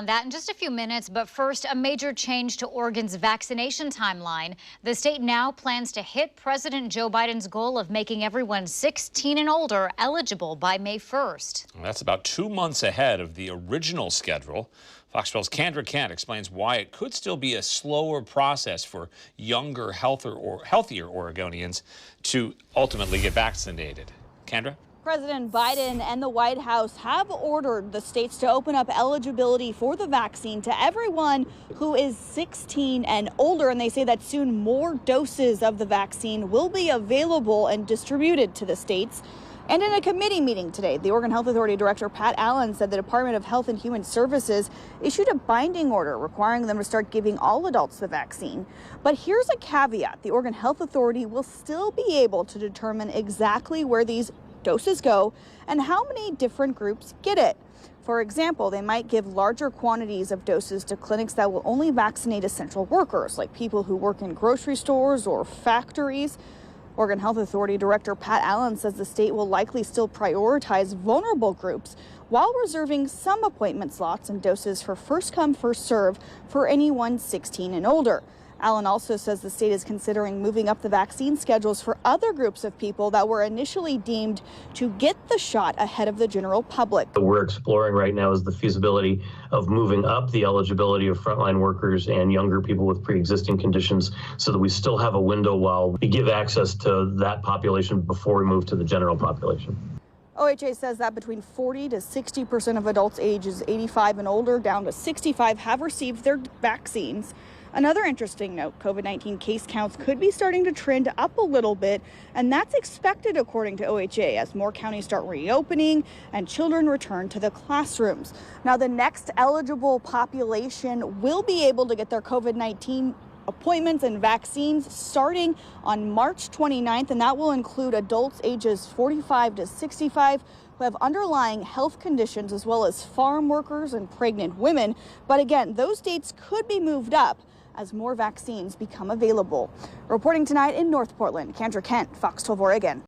On that in just a few minutes, but first, a major change to Oregon's vaccination timeline. The state now plans to hit President Joe Biden's goal of making everyone 16 and older eligible by May 1st. That's about 2 months ahead of the original schedule. Fox 12's Kendra Kent explains why it could still be a slower process for younger, healthier Oregonians to ultimately get vaccinated. Kendra? President Biden and the White House have ordered the states to open up eligibility for the vaccine to everyone who is 16 and older. And they say that soon more doses of the vaccine will be available and distributed to the states. And in a committee meeting today, the Oregon Health Authority Director Pat Allen said the Department of Health and Human Services issued a binding order requiring them to start giving all adults the vaccine. But here's a caveat. The Oregon Health Authority will still be able to determine exactly where these doses go and how many different groups get it. For example, they might give larger quantities of doses to clinics that will only vaccinate essential workers, like people who work in grocery stores or factories. Oregon Health Authority Director Pat Allen says the state will likely still prioritize vulnerable groups while reserving some appointment slots and doses for first come, first serve for anyone 16 and older. Allen also says the state is considering moving up the vaccine schedules for other groups of people that were initially deemed to get the shot ahead of the general public. What we're exploring right now is the feasibility of moving up the eligibility of frontline workers and younger people with pre-existing conditions so that we still have a window while we give access to that population before we move to the general population. OHA says that between 40 to 60% of adults ages 85 and older down to 65 have received their vaccines. Another interesting note, COVID-19 case counts could be starting to trend up a little bit, and that's expected according to OHA as more counties start reopening and children return to the classrooms. Now, the next eligible population will be able to get their COVID-19 appointments and vaccines starting on March 29th, and that will include adults ages 45 to 65 who have underlying health conditions, as well as farm workers and pregnant women. But again, those dates could be moved up as more vaccines become available. Reporting tonight in North Portland, Kendra Kent, Fox 12 Oregon.